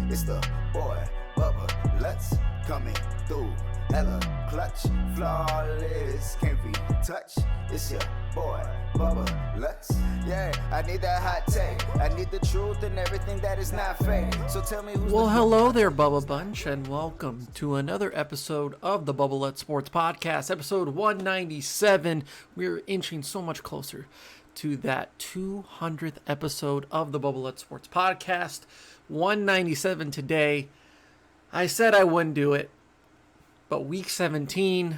It's the boy, Bubba, let's coming through. Hella clutch, flawless, can't be touched. It's your boy, Bubba, let's. Yeah, I need that hot take. I need the truth and everything that is not fake. So tell me who's Well, hello there, Bubba Bunch, and welcome to another episode of the Bubba Let's Sports Podcast, episode 197. We're inching so much closer to that 200th episode of the Bubba Let's Sports Podcast. 197 today. I said I wouldn't do it, but Week 17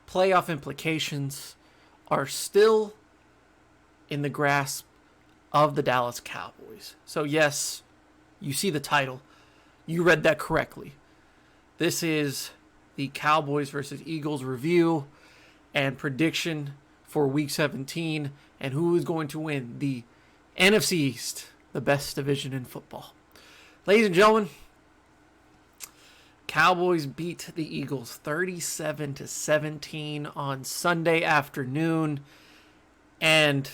playoff implications are still in the grasp of the Dallas Cowboys. So yes, you see the title. You read that correctly. This is the Cowboys versus Eagles review and prediction for Week 17 and who is going to win the NFC East, the best division in football. Ladies and gentlemen, Cowboys beat the Eagles 37-17 on Sunday afternoon, and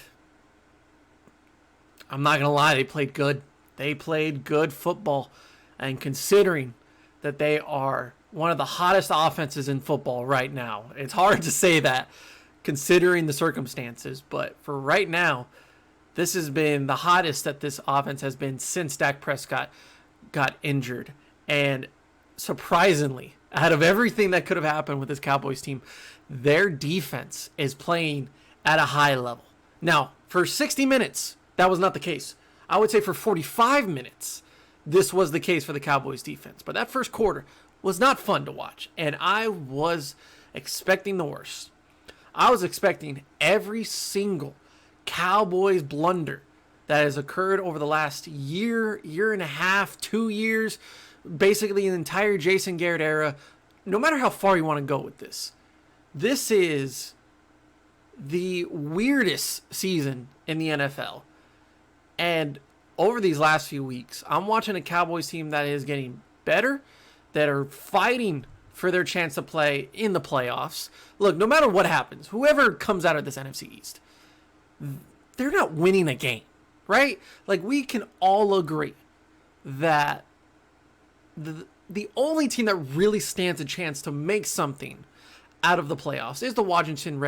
I'm not going to lie, they played good. They played good football, and considering that they are one of the hottest offenses in football right now, it's hard to say that considering the circumstances, but for right now, this has been the hottest that this offense has been since Dak Prescott got injured, and surprisingly, out of everything that could have happened with this Cowboys team, their defense is playing at a high level. Now, for 60 minutes, that was not the case. I would say for 45 minutes, this was the case for the Cowboys defense. But that first quarter was not fun to watch, and I was expecting the worst. I was expecting every single Cowboys blunder that has occurred over the last year, year and a half, 2 years, basically an entire Jason Garrett era, no matter how far you want to go with this. This is the weirdest season in the NFL. And over these last few weeks, I'm watching a Cowboys team that is getting better, that are fighting for their chance to play in the playoffs. Look, no matter what happens, whoever comes out of this NFC East, they're not winning a game, right? Like, we can all agree that the only team that really stands a chance to make something out of the playoffs is the Washington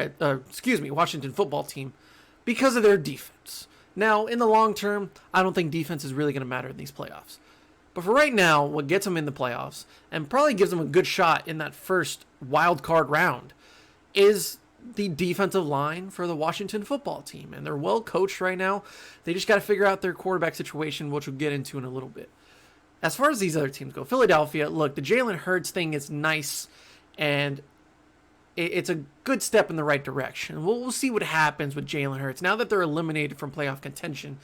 football team because of their defense. Now, in the long term, I don't think defense is really going to matter in these playoffs. But for right now, what gets them in the playoffs and probably gives them a good shot in that first wild card round is the defensive line for the Washington football team. And they're well coached right now. They just got to figure out their quarterback situation, which we'll get into in a little bit. As far as these other teams go, Philadelphia, look, the Jalen Hurts thing is nice, and it's a good step in the right direction. We'll see what happens with Jalen Hurts. Now that they're eliminated from playoff contention,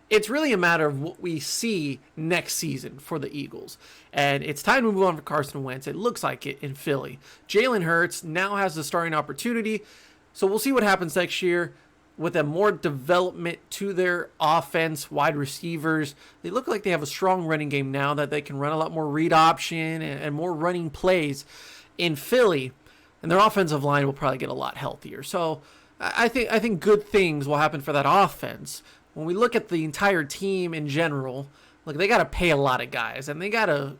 it's really a matter of what we see next season for the Eagles. And it's time to move on for Carson Wentz. It looks like it in Philly. Jalen Hurts now has the starting opportunity, so we'll see what happens next year. With a more development to their offense, wide receivers, they look like they have a strong running game now that they can run a lot more read option and more running plays in Philly, and their offensive line will probably get a lot healthier. So I think good things will happen for that offense. When we look at the entire team in general, look, they got to pay a lot of guys, and they got to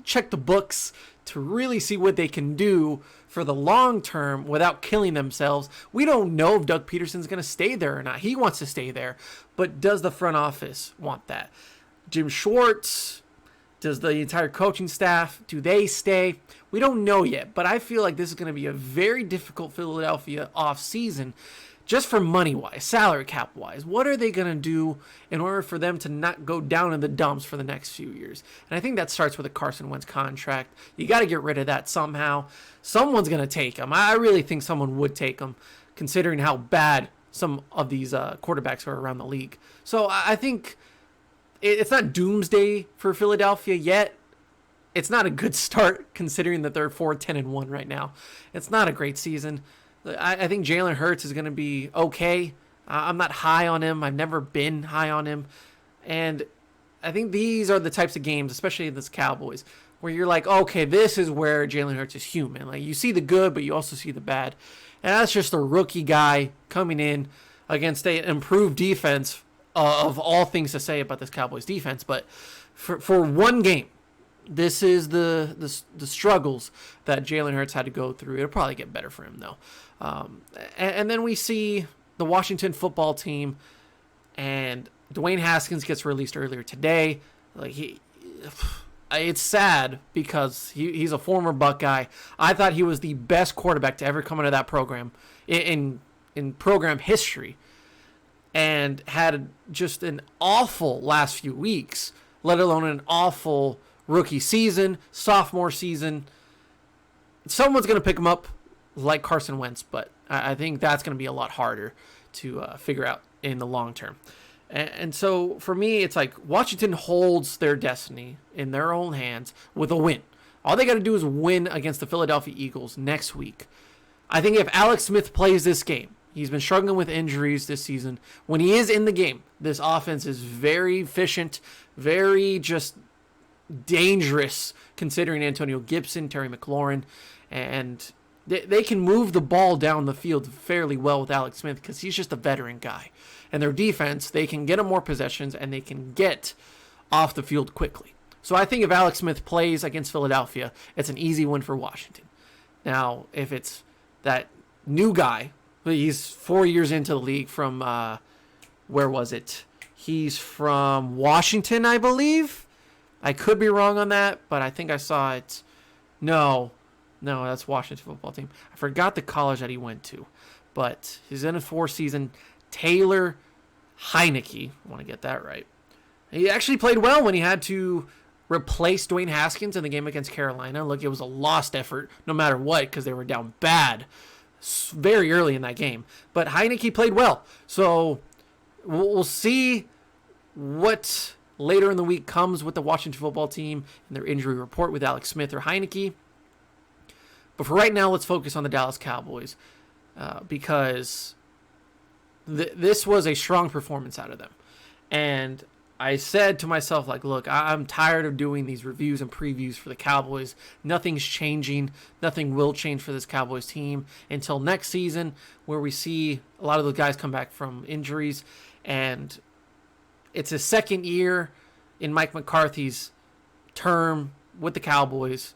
check the books to really see what they can do for the long term without killing themselves. We don't know if Doug Peterson's going to stay there or not. He wants to stay there, but does the front office want that? Jim Schwartz, does the entire coaching staff, do they stay? We don't know yet, but I feel like this is going to be a very difficult Philadelphia offseason just for money-wise, salary cap-wise. What are they going to do in order for them to not go down in the dumps for the next few years? And I think that starts with a Carson Wentz contract. You got to get rid of that somehow. Someone's going to take him. I really think someone would take him, considering how bad some of these quarterbacks are around the league. So I think it's not doomsday for Philadelphia yet. It's not a good start, considering that they're 4-10-1 right now. It's not a great season. I think Jalen Hurts is going to be okay. I'm not high on him. I've never been high on him. And I think these are the types of games, especially in this Cowboys, where you're like, okay, this is where Jalen Hurts is human. Like, you see the good, but you also see the bad. And that's just a rookie guy coming in against an improved defense, of all things to say about this Cowboys defense. But for one game. This is the struggles that Jalen Hurts had to go through. It'll probably get better for him, though. And then we see the Washington football team, and Dwayne Haskins gets released earlier today. It's sad because he's a former Buckeye. I thought he was the best quarterback to ever come into that program in program history, and had just an awful last few weeks, let alone an awful rookie season, sophomore season. Someone's going to pick him up like Carson Wentz, but I think that's going to be a lot harder to figure out in the long term. And so for me, it's like Washington holds their destiny in their own hands with a win. All they got to do is win against the Philadelphia Eagles next week. I think if Alex Smith plays this game, he's been struggling with injuries this season. When he is in the game, this offense is very efficient, very just dangerous, considering Antonio Gibson, Terry McLaurin, and they can move the ball down the field fairly well with Alex Smith because he's just a veteran guy. And their defense, they can get him more possessions and they can get off the field quickly. So I think if Alex Smith plays against Philadelphia, it's an easy win for Washington. Now, if it's that new guy, he's 4 years into the league from, where was it? He's from Washington, I believe. I could be wrong on that, but I think I saw it. No, that's Washington football team. I forgot the college that he went to, but he's in a 4th season. Taylor Heineke, I want to get that right. He actually played well when he had to replace Dwayne Haskins in the game against Carolina. Look, it was a lost effort no matter what because they were down bad very early in that game. But Heineke played well. So we'll see what later in the week comes with the Washington football team and their injury report with Alex Smith or Heineke. But for right now, let's focus on the Dallas Cowboys because this was a strong performance out of them. And I said to myself, like, look, I'm tired of doing these reviews and previews for the Cowboys. Nothing's changing. Nothing will change for this Cowboys team until next season, where we see a lot of those guys come back from injuries. And it's his second year in Mike McCarthy's term with the Cowboys,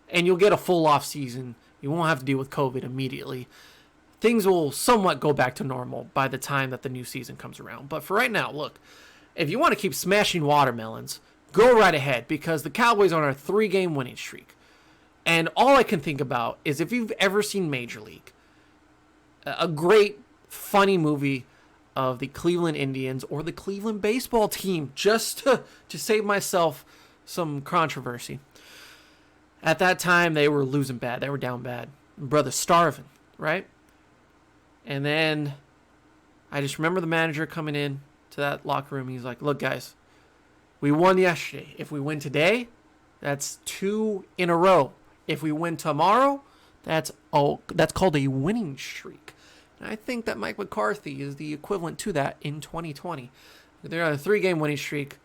and you'll get a full off season. You won't have to deal with COVID immediately. Things will somewhat go back to normal by the time that the new season comes around. But for right now, look, if you want to keep smashing watermelons, go right ahead, because the Cowboys are on a 3-game winning streak. And all I can think about is if you've ever seen Major League, a great, funny movie of the Cleveland Indians or the Cleveland baseball team, just to save myself some controversy. At that time, they were losing bad. They were down bad. Brother starving, right? And then I just remember the manager coming in to that locker room. He's like, look, guys, we won yesterday. If we win today, that's 2 in a row. If we win tomorrow, that's called a winning streak. And I think that Mike McCarthy is the equivalent to that in 2020. They're on a 3-game winning streak.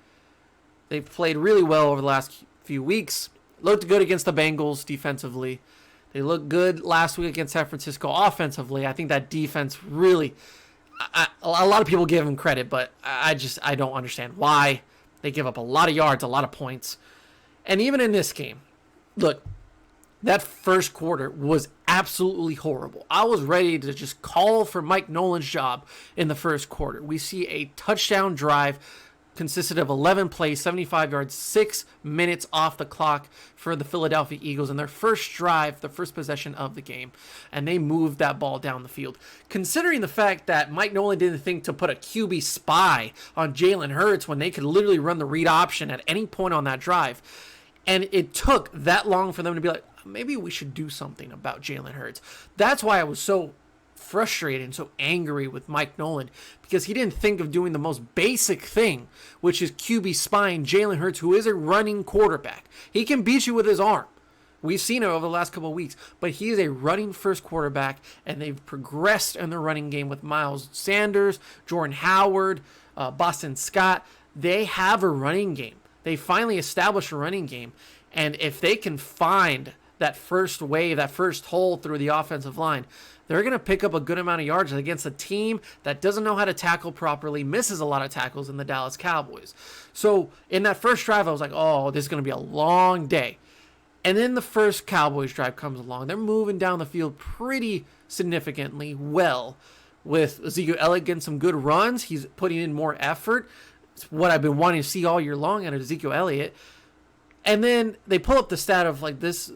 They've played really well over the last few weeks. Looked good against the Bengals defensively. They looked good last week against San Francisco offensively. I think that defense really, a lot of people give them credit, but I don't understand why. They give up a lot of yards, a lot of points. And even in this game, look, that first quarter was absolutely horrible. I was ready to just call for Mike Nolan's job in the first quarter. We see a touchdown drive consisted of 11 plays, 75 yards, 6 minutes off the clock for the Philadelphia Eagles in their first drive, the first possession of the game. And they moved that ball down the field. Considering the fact that Mike Nolan didn't think to put a QB spy on Jalen Hurts when they could literally run the read option at any point on that drive. And it took that long for them to be like, maybe we should do something about Jalen Hurts. That's why I was so frustrated and so angry with Mike Nolan, because he didn't think of doing the most basic thing, which is QB spying Jalen Hurts, who is a running quarterback. He can beat you with his arm. We've seen it over the last couple of weeks, but he is a running first quarterback, and they've progressed in their running game with Miles Sanders, Jordan Howard, Boston Scott. They have a running game. They finally established a running game, and if they can find that first wave, that first hole through the offensive line, they're going to pick up a good amount of yards against a team that doesn't know how to tackle properly, misses a lot of tackles in the Dallas Cowboys. So in that first drive, I was like, oh, this is going to be a long day. And then the first Cowboys drive comes along. They're moving down the field pretty significantly well, with Ezekiel Elliott getting some good runs. He's putting in more effort. It's what I've been wanting to see all year long out of Ezekiel Elliott. And then they pull up the stat of like this,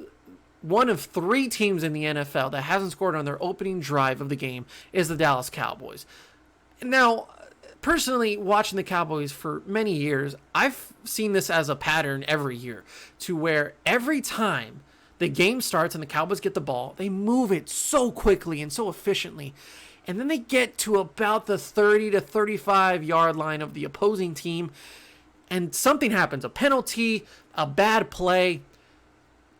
one of 3 teams in the NFL that hasn't scored on their opening drive of the game is the Dallas Cowboys. Now, personally, watching the Cowboys for many years, I've seen this as a pattern every year, to where every time the game starts and the Cowboys get the ball, they move it so quickly and so efficiently. And then they get to about the 30 to 35 yard line of the opposing team, and something happens, a penalty, a bad play,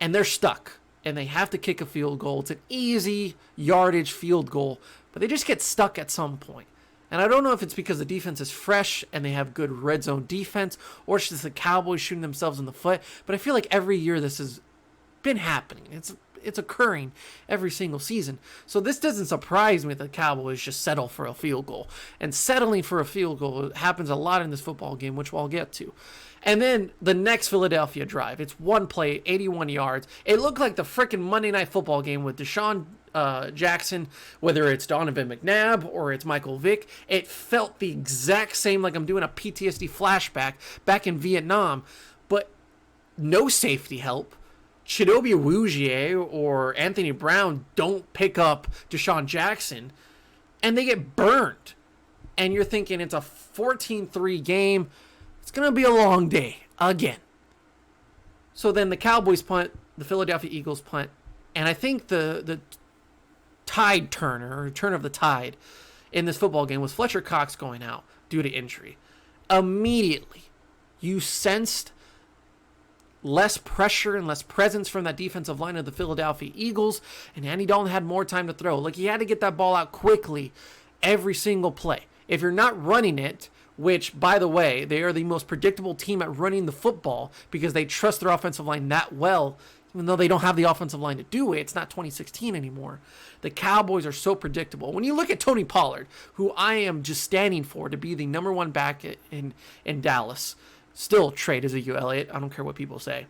and they're stuck. And they have to kick a field goal. It's an easy yardage field goal, but they just get stuck at some point. And I don't know if it's because the defense is fresh and they have good red zone defense, or it's just the Cowboys shooting themselves in the foot. But I feel like every year this has been happening. It's occurring every single season. So this doesn't surprise me that the Cowboys just settle for a field goal. And settling for a field goal happens a lot in this football game, which we'll get to. And then the next Philadelphia drive, it's one play, 81 yards. It looked like the freaking Monday Night Football game with Deshaun Jackson, whether it's Donovan McNabb or it's Michael Vick. It felt the exact same, like I'm doing a PTSD flashback back in Vietnam, but no safety help. Chidobe Awuzie or Anthony Brown don't pick up Deshaun Jackson, and they get burned. And you're thinking it's a 14-3 game. It's going to be a long day again. So then the Cowboys punt, the Philadelphia Eagles punt, and I think the tide turner, or turn of the tide in this football game was Fletcher Cox going out due to injury. Immediately, you sensed less pressure and less presence from that defensive line of the Philadelphia Eagles, and Andy Dalton had more time to throw. Like, he had to get that ball out quickly every single play. If you're not running it, which, by the way, they are the most predictable team at running the football because they trust their offensive line that well, even though they don't have the offensive line to do it. It's not 2016 anymore. The Cowboys are so predictable. When you look at Tony Pollard, who I am just standing for to be the number 1 back in Dallas, still trade Ezekiel Elliott. I don't care what people say.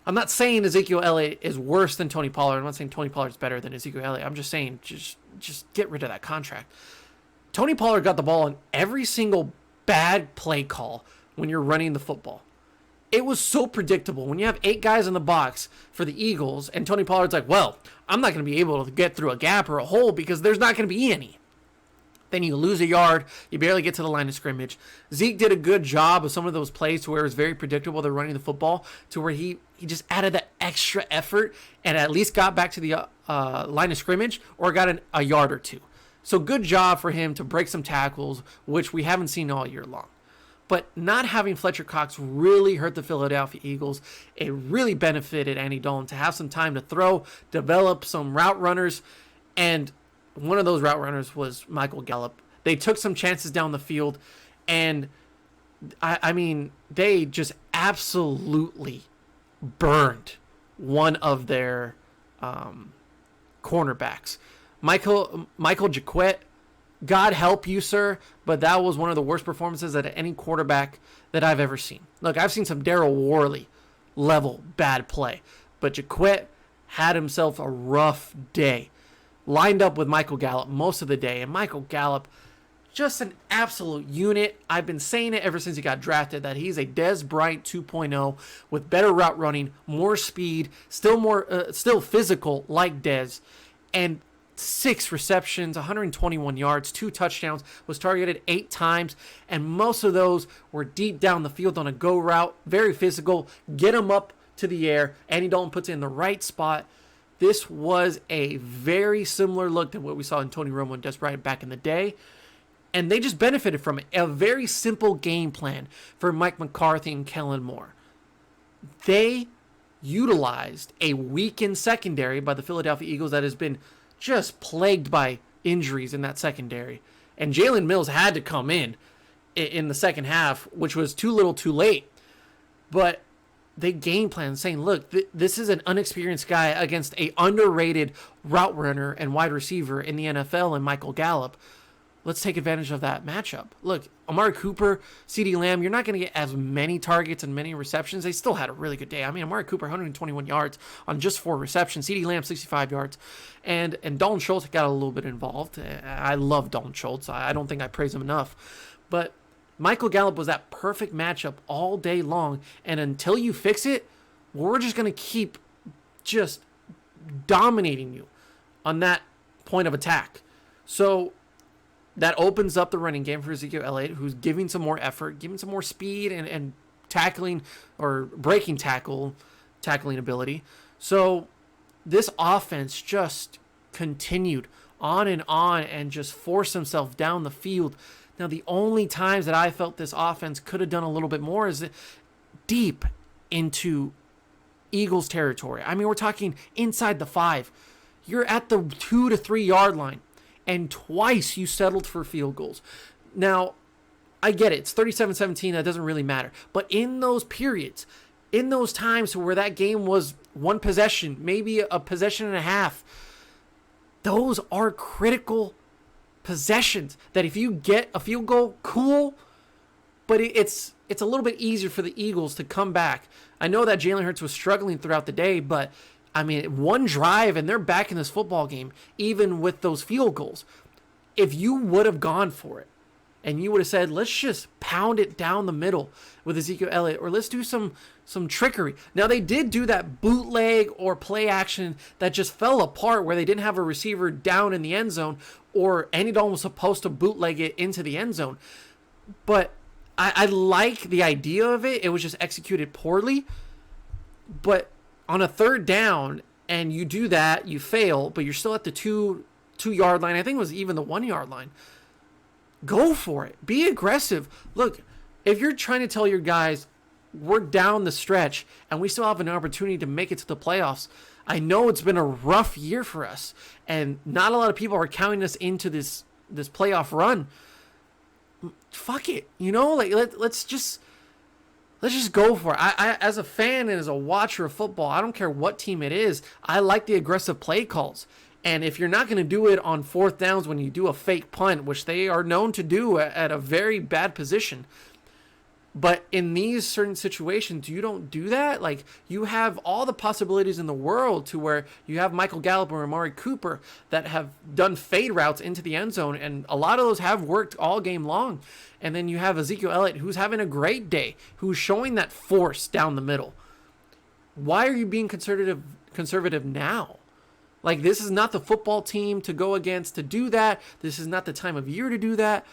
I'm not saying Ezekiel Elliott is worse than Tony Pollard. I'm not saying Tony Pollard is better than Ezekiel Elliott. I'm just saying just get rid of that contract. Tony Pollard got the ball on every single bad play call when you're running the football. It was so predictable. When you have 8 guys in the box for the Eagles, and Tony Pollard's like, well, I'm not going to be able to get through a gap or a hole because there's not going to be any. Then you lose a yard. You barely get to the line of scrimmage. Zeke did a good job of some of those plays to where it was very predictable they're running the football, to where he just added that extra effort and at least got back to the line of scrimmage or got a yard or 2. So good job for him to break some tackles, which we haven't seen all year long. But not having Fletcher Cox really hurt the Philadelphia Eagles. It really benefited Andy Dalton to have some time to throw, develop some route runners, and one of those route runners was Michael Gallup. They took some chances down the field, and I mean, they just absolutely burned one of their cornerbacks. Michael Jacquet, God help you, sir, but that was one of the worst performances at any quarterback that I've ever seen. Look, I've seen some Darryl Worley level bad play, but Jacquet had himself a rough day. Lined up with Michael Gallup most of the day, and Michael Gallup, just an absolute unit. I've been saying it ever since he got drafted, that he's a Dez Bryant 2.0 with better route running, more speed, still physical like Dez, and 6 receptions, 121 yards, 2 touchdowns, was targeted 8 times, and most of those were deep down the field on a go route, very physical, get him up to the air. Andy Dalton puts it in the right spot. This was a very similar look to what we saw in Tony Romo and Des Bryant back in the day, and they just benefited from it. A very simple game plan for Mike McCarthy and Kellen Moore. They utilized a weakened secondary by the Philadelphia Eagles that has been just plagued by injuries in that secondary. And Jalen Mills had to come in the second half, which was too little too late. But they game plan saying, look, this is an unexperienced guy against a underrated route runner and wide receiver in the NFL and Michael Gallup. Let's take advantage of that matchup. Look, Amari Cooper, CeeDee Lamb, you're not going to get as many targets and many receptions. They still had a really good day. I mean, Amari Cooper, 121 yards on just 4 receptions. CeeDee Lamb, 65 yards. And Dalton Schultz got a little bit involved. I love Dalton Schultz. I don't think I praise him enough. But Michael Gallup was that perfect matchup all day long. And until you fix it, we're just going to keep just dominating you on that point of attack. So that opens up the running game for Ezekiel Elliott, who's giving some more effort, giving some more speed and tackling or breaking tackling ability. So this offense just continued on and just forced himself down the field. Now, the only times that I felt this offense could have done a little bit more is deep into Eagles territory. I mean, we're talking inside the 5. You're at the 2 to 3 yard line, and twice you settled for field goals. Now, I get it. It's 37-17. That doesn't really matter. But in those periods, in those times where that game was one possession, maybe a possession and a half, those are critical possessions that if you get a field goal, cool, but it's a little bit easier for the Eagles to come back. I know that Jalen Hurts was struggling throughout the day, but I mean, one drive and they're back in this football game, even with those field goals. If you would have gone for it and you would have said, let's just pound it down the middle with Ezekiel Elliott, or let's do some trickery. Now, they did do that bootleg or play action that just fell apart where they didn't have a receiver down in the end zone, or Andy Dalton was supposed to bootleg it into the end zone. But I like the idea of it. It was just executed poorly. But on a third down, and you do that, you fail, but you're still at the 2 yard line. I think it was even the 1 yard line. Go for it. Be aggressive. Look, if you're trying to tell your guys, we're down the stretch and we still have an opportunity to make it to the playoffs. I know it's been a rough year for us, and not a lot of people are counting us into this playoff run. Fuck it. Like let's just go for it. I as a fan and as a watcher of football, I don't care what team it is, I like the aggressive play calls. And if you're not going to do it on 4th downs when you do a fake punt, which they are known to do at a very bad position, but in these certain situations, you don't do that. Like, you have all the possibilities in the world to where you have Michael Gallup or Amari Cooper that have done fade routes into the end zone, and a lot of those have worked all game long. And then you have Ezekiel Elliott, who's having a great day, who's showing that force down the middle. Why are you being conservative now? Like, this is not the football team to go against to do that. This is not the time of year to do that.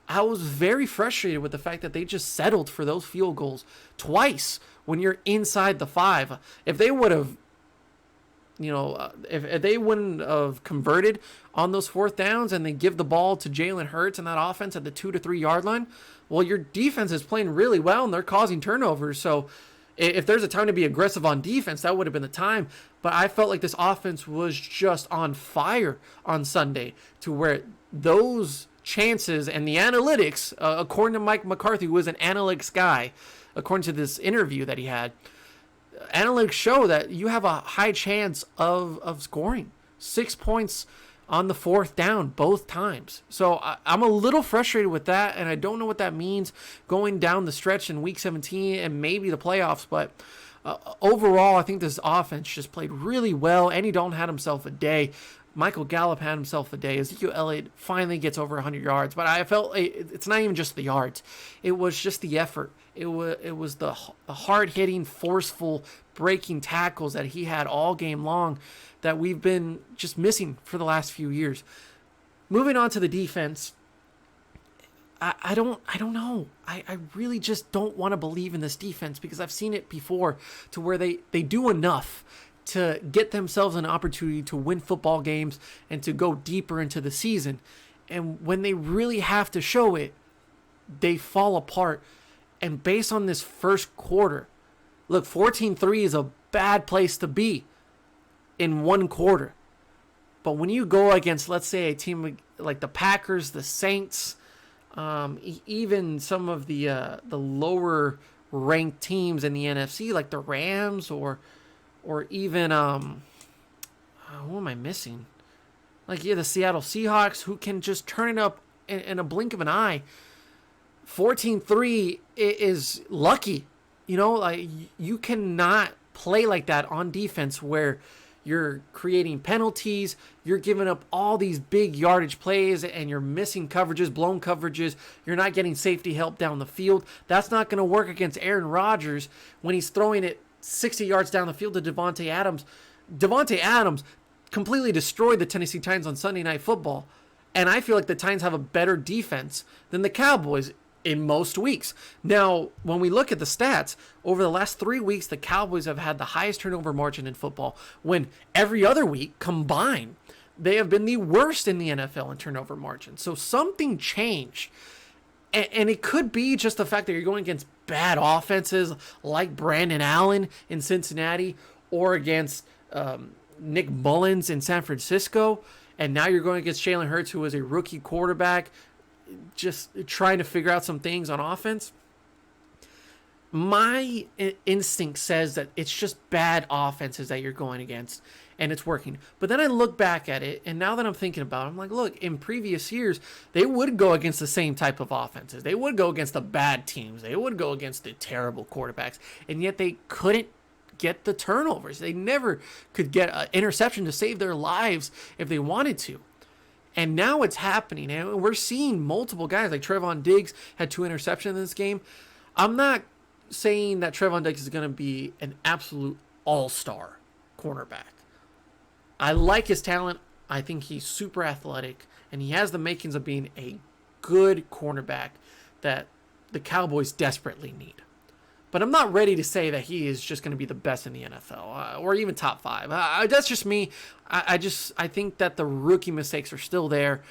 I was very frustrated with the fact that they just settled for those field goals twice when you're inside the 5. If they would have, if they wouldn't have converted on those 4th downs and they give the ball to Jalen Hurts and that offense at the 2 to 3 yard line, well, your defense is playing really well and they're causing turnovers. So if there's a time to be aggressive on defense, that would have been the time. But I felt like this offense was just on fire on Sunday, to where those chances and the analytics, according to Mike McCarthy, who is an analytics guy, according to this interview that he had, analytics show that you have a high chance of scoring 6 points on the 4th down both times. So I'm a little frustrated with that, and I don't know what that means going down the stretch in Week 17 and maybe the playoffs. But overall, I think this offense just played really well. Andy Dalton had himself a day. Michael Gallup had himself a day. Ezekiel Elliott finally gets over 100 yards. But I felt it's not even just the yards. It was just the effort. It was the hard-hitting, forceful, breaking tackles that he had all game long that we've been just missing for the last few years. Moving on to the defense, I don't know. I really just don't want to believe in this defense, because I've seen it before to where they do enough to get themselves an opportunity to win football games and to go deeper into the season. And when they really have to show it, they fall apart. And based on this first quarter, look, 14-3 is a bad place to be in one quarter. But when you go against, let's say, a team like the Packers, the Saints, even some of the lower ranked teams in the NFC, like the Rams or even who am I missing? Like, yeah, the Seattle Seahawks, who can just turn it up in a blink of an eye. 14-3 is lucky. Like, you cannot play like that on defense where you're creating penalties, you're giving up all these big yardage plays, and you're missing coverages, blown coverages. You're not getting safety help down the field. That's not going to work against Aaron Rodgers when he's throwing it 60 yards down the field to Devontae Adams. Devontae Adams completely destroyed the Tennessee Titans on Sunday Night Football, and I feel like the Titans have a better defense than the Cowboys in most weeks. Now, when we look at the stats, over the last 3 weeks, the Cowboys have had the highest turnover margin in football, when every other week combined, they have been the worst in the NFL in turnover margin. So something changed. And it could be just the fact that you're going against bad offenses like Brandon Allen in Cincinnati, or against Nick Mullins in San Francisco. And now you're going against Jalen Hurts, who is a rookie quarterback, just trying to figure out some things on offense. My instinct says that it's just bad offenses that you're going against, and it's working. But then I look back at it, and now that I'm thinking about it, I'm like, look, in previous years, they would go against the same type of offenses. They would go against the bad teams. They would go against the terrible quarterbacks, and yet they couldn't get the turnovers. They never could get an interception to save their lives if they wanted to. And now it's happening, and we're seeing multiple guys, like Trevon Diggs had 2 interceptions in this game. I'm not saying that Trevon Diggs is going to be an absolute all-star cornerback. I like his talent. I think he's super athletic, and he has the makings of being a good cornerback that the Cowboys desperately need. But I'm not ready to say that he is just going to be the best in the NFL or even top 5. That's just me. I think that the rookie mistakes are still there.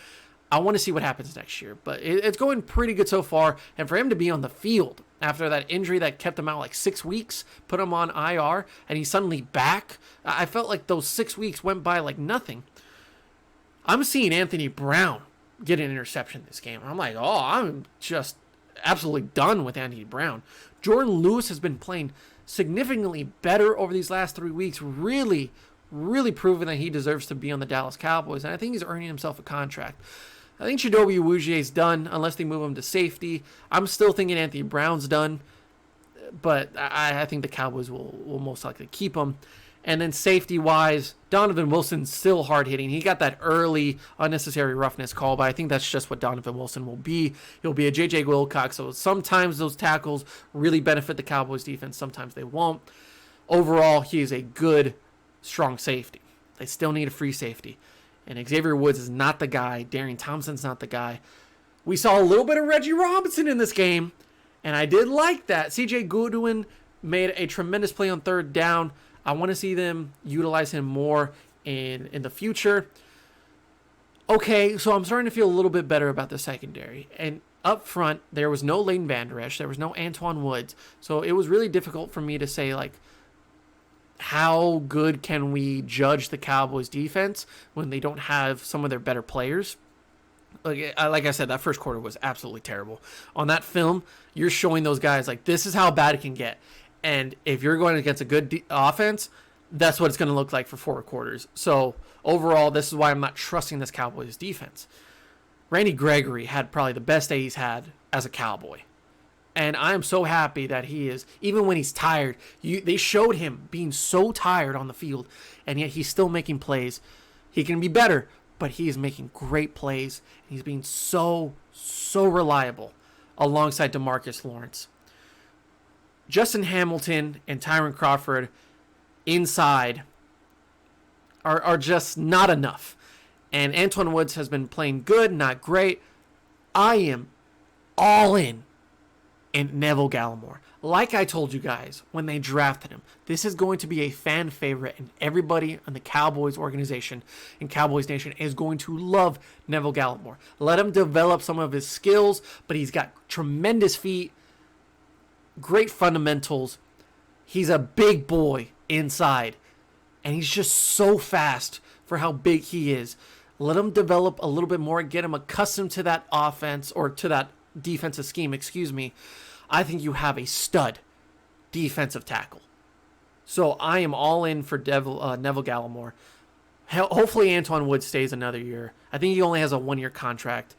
I want to see what happens next year. But it's going pretty good so far. And for him to be on the field after that injury that kept him out like 6 weeks, put him on IR, and he's suddenly back, I felt like those 6 weeks went by like nothing. I'm seeing Anthony Brown get an interception this game. I'm like, I'm just absolutely done with Anthony Brown. Jordan Lewis has been playing significantly better over these last 3 weeks, really proving that he deserves to be on the Dallas Cowboys, and I think he's earning himself a contract. I think Chidobe Awuzie done, unless they move him to safety. I'm still thinking Anthony Brown's done, but I think the Cowboys will most likely keep him. And then safety-wise, Donovan Wilson's still hard-hitting. He got that early unnecessary roughness call, but I think that's just what Donovan Wilson will be. He'll be a J.J. Wilcox, so sometimes those tackles really benefit the Cowboys' defense. Sometimes they won't. Overall, he is a good, strong safety. They still need a free safety. And Xavier Woods is not the guy. Darian Thompson's not the guy. We saw a little bit of Reggie Robinson in this game, and I did like that. C.J. Goodwin made a tremendous play on third down. I want to see them utilize him more in the future. Okay, so I'm starting to feel a little bit better about the secondary. And up front, there was no Leighton Vander Esch. There was no Antoine Woods. So it was really difficult for me to say, like, how good can we judge the Cowboys defense when they don't have some of their better players? Like I said, that first quarter was absolutely terrible. On that film, you're showing those guys, like, this is how bad it can get. And if you're going against a good offense, that's what it's going to look like for 4 quarters. So overall, this is why I'm not trusting this Cowboys defense. Randy Gregory had probably the best day he's had as a Cowboy. And I am so happy that he is, even when he's tired, they showed him being so tired on the field, and yet he's still making plays. He can be better, but he is making great plays. And he's being so reliable alongside DeMarcus Lawrence. Justin Hamilton and Tyron Crawford inside are just not enough. And Antoine Woods has been playing good, not great. I am all in Neville Gallimore. Like I told you guys when they drafted him, this is going to be a fan favorite, and everybody in the Cowboys organization and Cowboys Nation is going to love Neville Gallimore. Let him develop some of his skills, but he's got tremendous feet. Great fundamentals. He's a big boy inside. And he's just so fast for how big he is. Let him develop a little bit more. Get him accustomed to that offense or to that defensive scheme, I think you have a stud defensive tackle. So I am all in for Neville Gallimore. Hopefully Antoine Wood stays another year. I think he only has a 1-year contract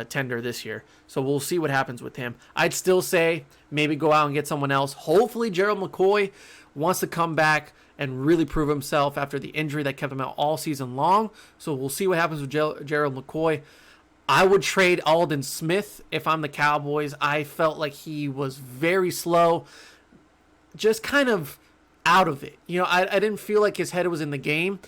tender this year. So we'll see what happens with him. I'd still say maybe go out and get someone else. Hopefully Gerald McCoy wants to come back and really prove himself after the injury that kept him out all season long. So we'll see what happens with Gerald McCoy. I would trade Aldon Smith if I'm the Cowboys. I felt like he was very slow, just kind of out of it. I didn't feel like his head was in the game.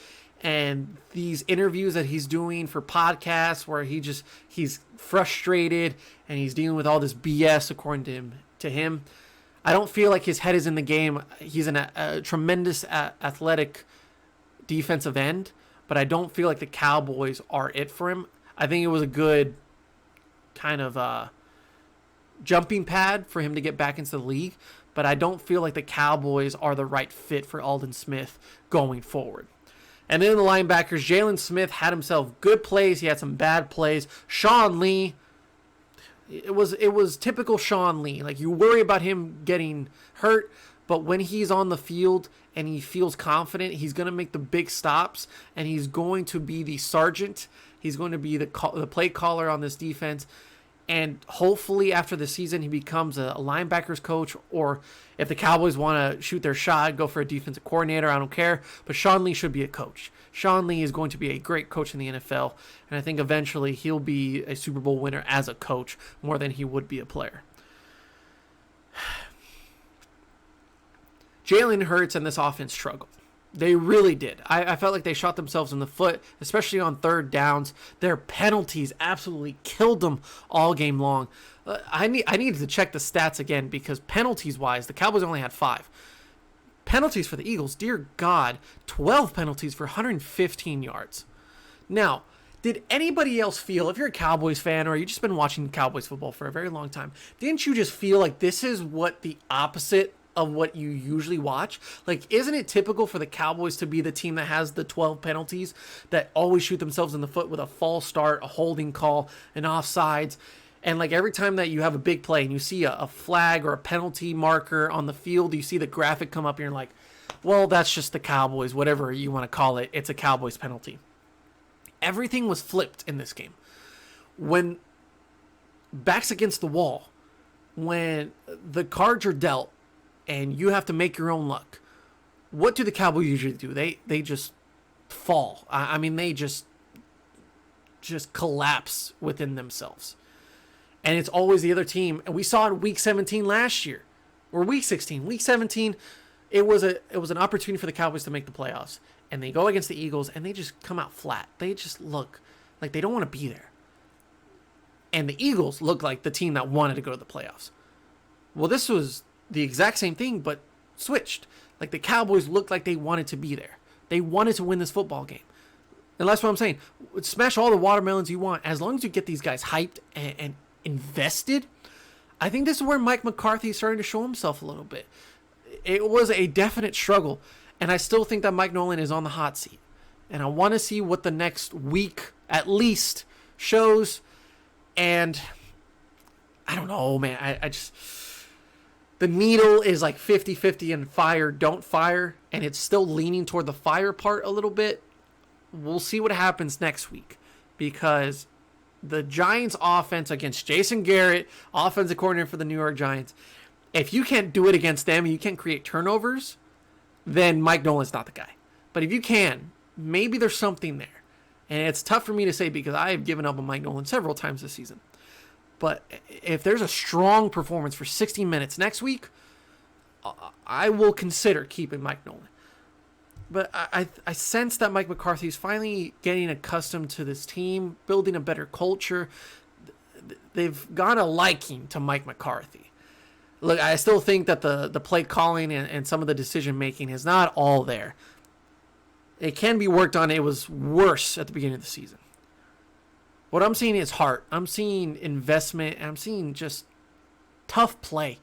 And these interviews that he's doing for podcasts where he's frustrated and he's dealing with all this BS according to him. I don't feel like his head is in the game. He's a tremendous athletic defensive end, but I don't feel like the Cowboys are it for him. I think it was a good kind of jumping pad for him to get back into the league, but I don't feel like the Cowboys are the right fit for Aldon Smith going forward. And then the linebackers, Jalen Smith had himself good plays. He had some bad plays. Sean Lee, it was typical Sean Lee. Like, you worry about him getting hurt, but when he's on the field and he feels confident, he's going to make the big stops, and he's going to be the sergeant. He's going to be the play caller on this defense. And hopefully after the season, he becomes a linebackers coach, or if the Cowboys want to shoot their shot, go for a defensive coordinator. I don't care. But Sean Lee should be a coach. Sean Lee is going to be a great coach in the NFL. And I think eventually he'll be a Super Bowl winner as a coach more than he would be a player. Jalen Hurts and this offense struggled. They really did. I felt like they shot themselves in the foot, especially on third downs. Their penalties absolutely killed them all game long. I needed to check the stats again because penalties-wise, the Cowboys only had 5. Penalties for the Eagles, dear God, 12 penalties for 115 yards. Now, did anybody else feel, if you're a Cowboys fan or you've just been watching Cowboys football for a very long time, didn't you just feel like this is what the opposite of what you usually watch? Like, isn't it typical for the Cowboys to be the team that has the 12 penalties, that always shoot themselves in the foot with a false start, a holding call, an offsides? And like every time that you have a big play and you see a flag or a penalty marker on the field, you see the graphic come up and you're like, well, that's just the Cowboys, whatever you want to call it. It's a Cowboys penalty. Everything was flipped in this game. When backs against the wall, when the cards are dealt, and you have to make your own luck, what do the Cowboys usually do? They just fall. I mean, they just collapse within themselves. And it's always the other team. And we saw it in Week 17 last year, or Week 16. Week 17, it was an opportunity for the Cowboys to make the playoffs. And they go against the Eagles, and they just come out flat. They just look like they don't want to be there. And the Eagles look like the team that wanted to go to the playoffs. Well, this was the exact same thing, but switched. Like, the Cowboys looked like they wanted to be there. They wanted to win this football game. And that's what I'm saying. Smash all the watermelons you want. As long as you get these guys hyped and invested, I think this is where Mike McCarthy is starting to show himself a little bit. It was a definite struggle, and I still think that Mike Nolan is on the hot seat. And I want to see what the next week, at least, shows. And I don't know, man. I just... The needle is like 50-50 and fire, don't fire. And it's still leaning toward the fire part a little bit. We'll see what happens next week. Because the Giants offense against Jason Garrett, offensive coordinator for the New York Giants, if you can't do it against them and you can't create turnovers, then Mike Nolan's not the guy. But if you can, maybe there's something there. And it's tough for me to say because I have given up on Mike Nolan several times this season. But if there's a strong performance for 60 minutes next week, I will consider keeping Mike Nolan. But I sense that Mike McCarthy is finally getting accustomed to this team, building a better culture. They've got a liking to Mike McCarthy. Look, I still think that the play calling and some of the decision making is not all there. It can be worked on. It was worse at the beginning of the season. What I'm seeing is heart. I'm seeing investment. And I'm seeing just tough play.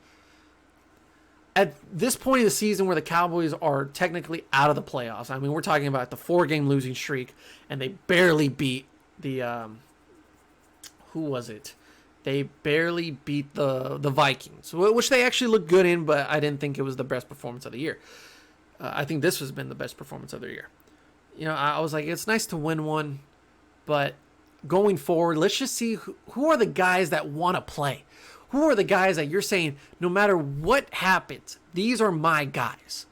At this point of the season where the Cowboys are technically out of the playoffs, I mean, we're talking about the 4-game losing streak, and they barely beat the, who was it? They barely beat the Vikings, which they actually looked good in, but I didn't think it was the best performance of the year. I think this has been the best performance of the year. I was like, it's nice to win one, but going forward, let's just see who are the guys that want to play. Who are the guys that you're saying, no matter what happens, these are my guys?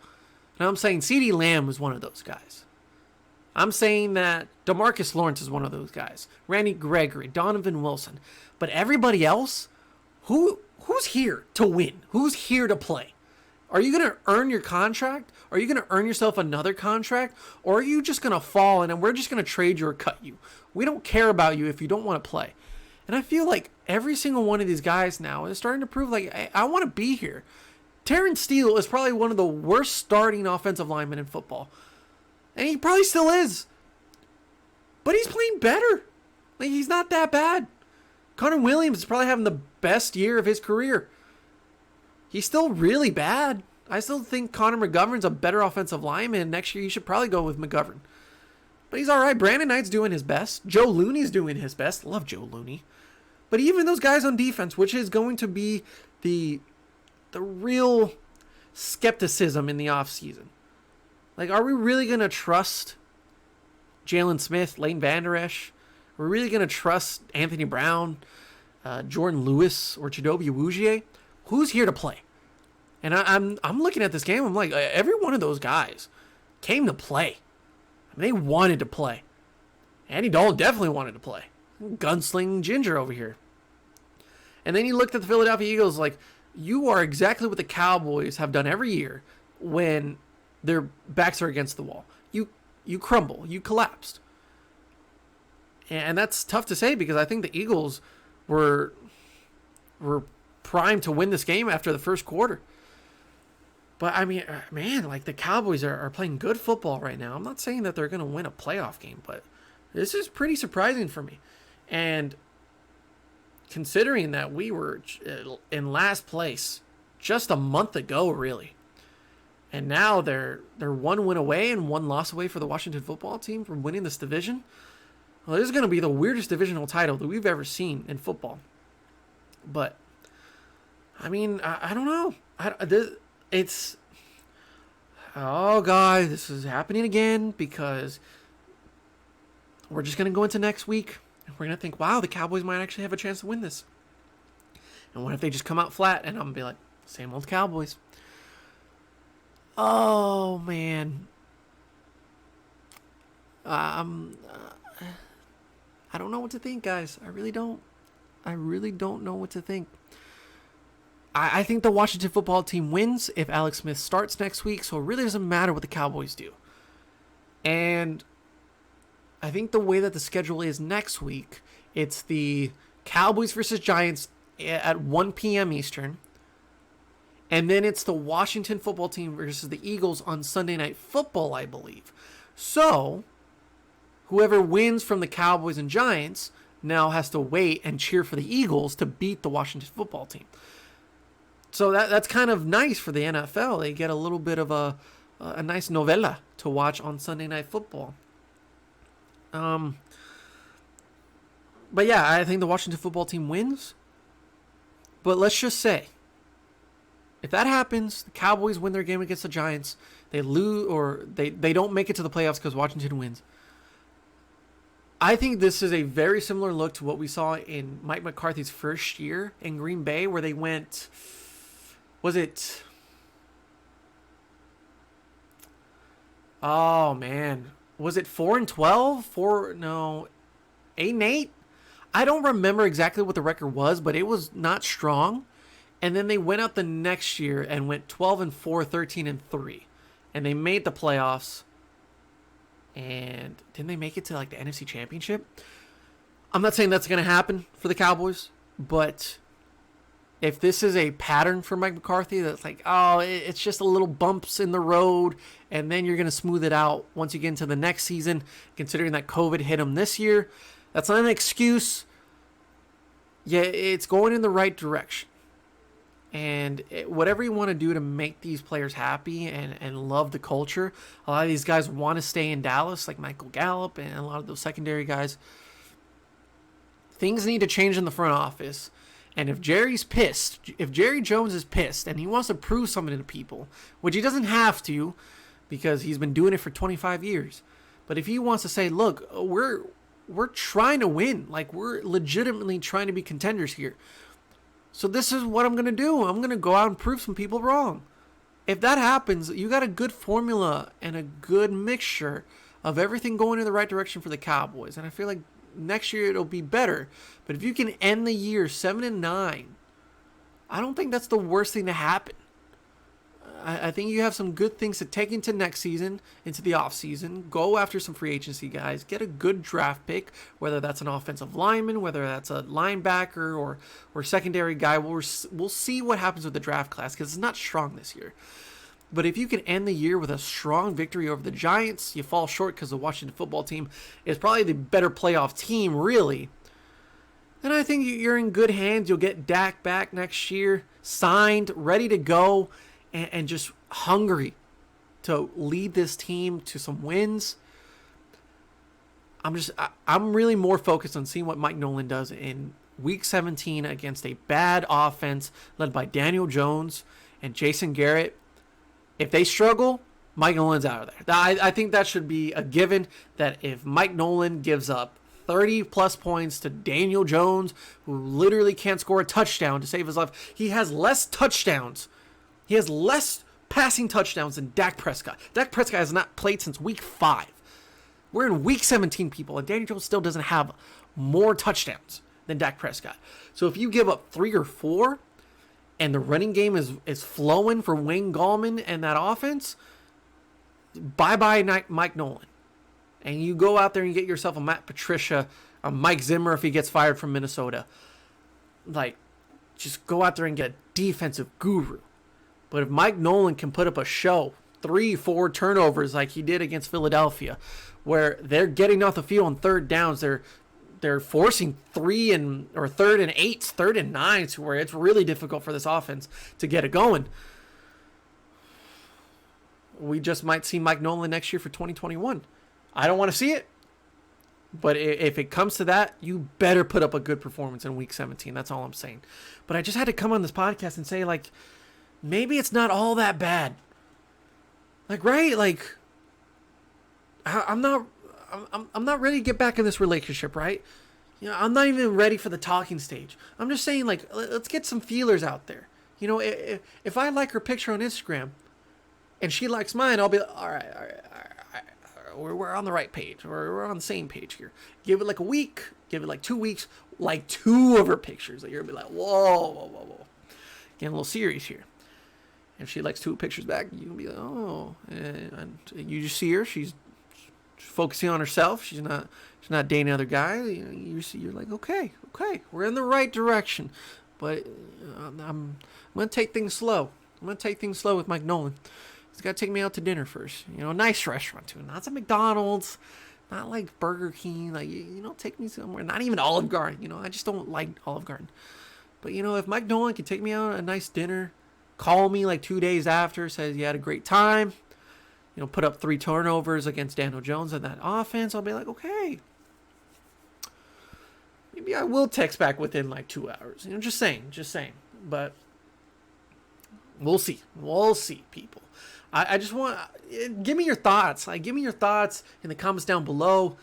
And I'm saying CeeDee Lamb is one of those guys. I'm saying that DeMarcus Lawrence is one of those guys. Randy Gregory, Donovan Wilson. But everybody else, who's here to win? Who's here to play? Are you going to earn your contract? Are you going to earn yourself another contract? Or are you just going to fall and we're just going to trade you or cut you? We don't care about you if you don't want to play. And I feel like every single one of these guys now is starting to prove like, I want to be here. Terrence Steele is probably one of the worst starting offensive linemen in football. And he probably still is. But he's playing better. Like, he's not that bad. Connor Williams is probably having the best year of his career. He's still really bad. I still think Connor McGovern's a better offensive lineman. Next year, you should probably go with McGovern. But he's all right. Brandon Knight's doing his best. Joe Looney's doing his best. Love Joe Looney. But even those guys on defense, which is going to be the real skepticism in the offseason. Like, are we really going to trust Jalen Smith, Leighton Vander Esch? Are we really going to trust Anthony Brown, Jordan Lewis, or Chidobe Awuzie? Who's here to play? And I'm looking at this game. I'm like, every one of those guys came to play. I mean, they wanted to play. Andy Dalton definitely wanted to play. Gunsling Ginger over here. And then you looked at the Philadelphia Eagles like, you are exactly what the Cowboys have done every year when their backs are against the wall. You crumble. You collapsed. And that's tough to say because I think the Eagles were primed to win this game after the first quarter. But, I mean, man, like the Cowboys are playing good football right now. I'm not saying that they're going to win a playoff game, but this is pretty surprising for me. And considering that we were in last place just a month ago, really. And now they're one win away and one loss away for the Washington football team from winning this division. Well, this is going to be the weirdest divisional title that we've ever seen in football. But, I mean, I don't know. Oh, God, this is happening again because we're just going to go into next week and we're going to think, wow, the Cowboys might actually have a chance to win this. And what if they just come out flat? And I'm going to be like, same old Cowboys. Oh, man. I don't know what to think, guys. I really don't. I really don't know what to think. I think the Washington football team wins if Alex Smith starts next week, so it really doesn't matter what the Cowboys do. And I think the way that the schedule is next week, it's the Cowboys versus Giants at 1 p.m. Eastern. And then it's the Washington football team versus the Eagles on Sunday Night Football, I believe. So, whoever wins from the Cowboys and Giants now has to wait and cheer for the Eagles to beat the Washington football team. So that's kind of nice for the NFL. They get a little bit of a nice novela to watch on Sunday Night Football. But yeah, I think the Washington football team wins. But let's just say, if that happens, the Cowboys win their game against the Giants, they lose or they don't make it to the playoffs because Washington wins. I think this is a very similar look to what we saw in Mike McCarthy's first year in Green Bay, where they went, was it? Oh man, was it 4-12? 8-8? I don't remember exactly what the record was, but it was not strong. And then they went out the next year and went 12-4, 13-3, and they made the playoffs. And didn't they make it to like the NFC Championship? I'm not saying that's going to happen for the Cowboys, but if this is a pattern for Mike McCarthy, that's like, oh, it's just a little bumps in the road, and then you're going to smooth it out once you get into the next season, considering that COVID hit him this year. That's not an excuse. Yeah, it's going in the right direction. And whatever you want to do to make these players happy and love the culture, a lot of these guys want to stay in Dallas, like Michael Gallup and a lot of those secondary guys. Things need to change in the front office And if Jerry's pissed, if Jerry Jones is pissed and he wants to prove something to people, which he doesn't have to because he's been doing it for 25 years. But if he wants to say, look, we're trying to win. Like, we're legitimately trying to be contenders here. So this is what I'm going to do. I'm going to go out and prove some people wrong. If that happens, you got a good formula and a good mixture of everything going in the right direction for the Cowboys. And I feel like next year it'll be better. But if you can end the year 7-9, I don't think that's the worst thing to happen. I think you have some good things to take into next season, into the offseason. Go after some free agency guys. Get a good draft pick, whether that's an offensive lineman, whether that's a linebacker or secondary guy. We'll see what happens with the draft class because it's not strong this year. But if you can end the year with a strong victory over the Giants, you fall short because the Washington football team is probably the better playoff team, really. Then I think you're in good hands. You'll get Dak back next year, signed, ready to go, and just hungry to lead this team to some wins. I'm really more focused on seeing what Mike Nolan does in Week 17 against a bad offense led by Daniel Jones and Jason Garrett. If they struggle, Mike Nolan's out of there. I think that should be a given, that if Mike Nolan gives up 30-plus points to Daniel Jones, who literally can't score a touchdown to save his life, he has less touchdowns. He has less passing touchdowns than Dak Prescott. Dak Prescott has not played since Week 5. We're in Week 17, people, and Daniel Jones still doesn't have more touchdowns than Dak Prescott. So if you give up 3 or 4, and the running game is flowing for Wayne Gallman and that offense, bye-bye Mike Nolan. And you go out there and you get yourself a Matt Patricia, a Mike Zimmer if he gets fired from Minnesota. Like, just go out there and get a defensive guru. But if Mike Nolan can put up a show, 3-4 turnovers like he did against Philadelphia, where they're getting off the field on third downs, they're forcing 3rd and 8s, 3rd and 9s, where it's really difficult for this offense to get it going. We just might see Mike Nolan next year for 2021. I don't want to see it, but if it comes to that, you better put up a good performance in Week 17. That's all I'm saying. But I just had to come on this podcast and say, like, maybe it's not all that bad. Like, right? Like, I'm not ready to get back in this relationship, right? You know, I'm not even ready for the talking stage. I'm just saying, like, let's get some feelers out there. You know, if I like her picture on Instagram and she likes mine, I'll be like, all right. We're on the right page. We're on the same page here. Give it like a week. Give it like 2 weeks. Like 2 of her pictures. Like, you're going to be like, whoa. Getting a little serious here. If she likes 2 pictures back, you can be like, oh. And you just see her. She's focusing on herself. She's not dating other guys. You're like, okay, we're in the right direction. But I'm going to take things slow. I'm going to take things slow with Mike Nolan. He's got to take me out to dinner first. You know, a nice restaurant too. Not some McDonald's, not like Burger King. Like, you know, take me somewhere. Not even Olive Garden. You know, I just don't like Olive Garden. But, you know, if Mike Nolan can take me out a nice dinner, call me like 2 days after, says he had a great time, you know, put up 3 turnovers against Daniel Jones and that offense, I'll be like, okay. Maybe I will text back within like 2 hours. You know, just saying. But we'll see. We'll see, people. I just want, give me your thoughts. Give me your thoughts in the comments down below,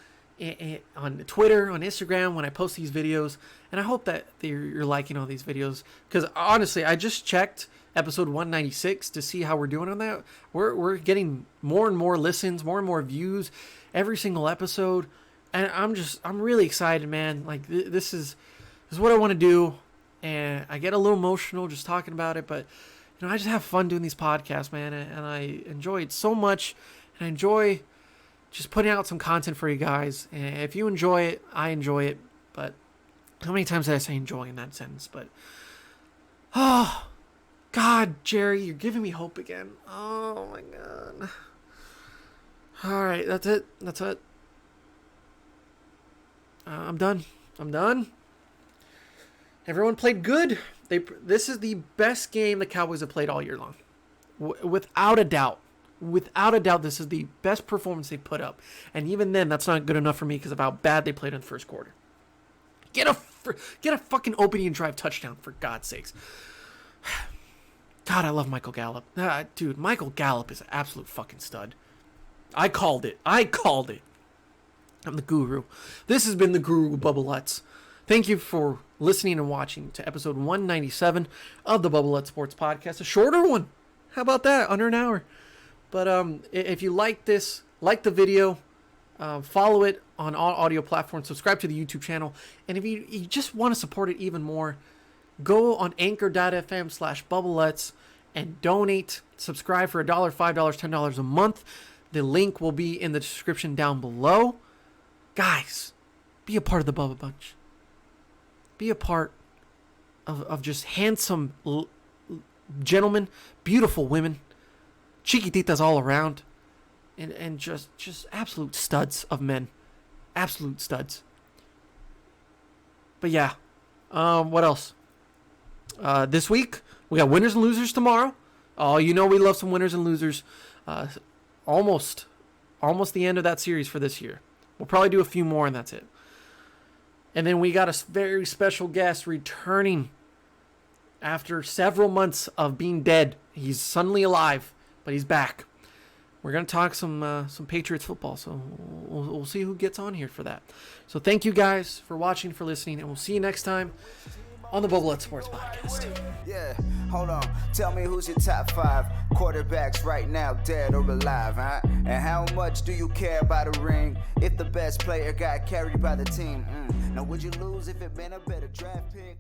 on Twitter, on Instagram, when I post these videos. And I hope that you're liking all these videos. Because honestly, I just checked episode 196 to see how we're doing on that. We're getting more and more listens, more and more views every single episode. And I'm really excited, man. Like, this is what I want to do. And I get a little emotional just talking about it, but you know, I just have fun doing these podcasts, man, and I enjoy it so much, and I enjoy just putting out some content for you guys. And if you enjoy it, I enjoy it. But how many times did I say enjoy in that sentence? But oh God, Jerry, you're giving me hope again. Oh my God. All right, that's it. I'm done. Everyone played good. This is the best game the Cowboys have played all year long. Without a doubt. This is the best performance they put up. And even then, that's not good enough for me because of how bad they played in the first quarter. Get a Get a fucking opening drive touchdown, for God's sakes. God, I love Michael Gallup. Dude, Michael Gallup is an absolute fucking stud. I called it. I'm the guru. This has been the Guru Bubblettes. Thank you for listening and watching to episode 197 of the Bubblelet Sports Podcast. A shorter one. How about that? Under an hour. But if you like this, like the video, follow it on all audio platforms, subscribe to the YouTube channel, and if you just want to support it even more, go on anchor.fm/Bubbleletts and donate. Subscribe for $1, $5, $10 a month. The link will be in the description down below. Guys, be a part of the Bubba Bunch. Be a part of just handsome gentlemen, beautiful women, chiquititas all around, and just absolute studs of men. Absolute studs. But yeah, what else? This week, we got winners and losers tomorrow. Oh, you know we love some winners and losers. Almost the end of that series for this year. We'll probably do a few more, and that's it. And then we got a very special guest returning after several months of being dead. He's suddenly alive, but he's back. We're going to talk some Patriots football, so we'll see who gets on here for that. So thank you guys for watching, for listening, and we'll see you next time on the Bubblelet Sports Podcast. Yeah, hold on. Tell me who's your top 5 quarterbacks right now, dead or alive, huh? And how much do you care about a ring if the best player got carried by the team? Now, would you lose if it been a better draft pick?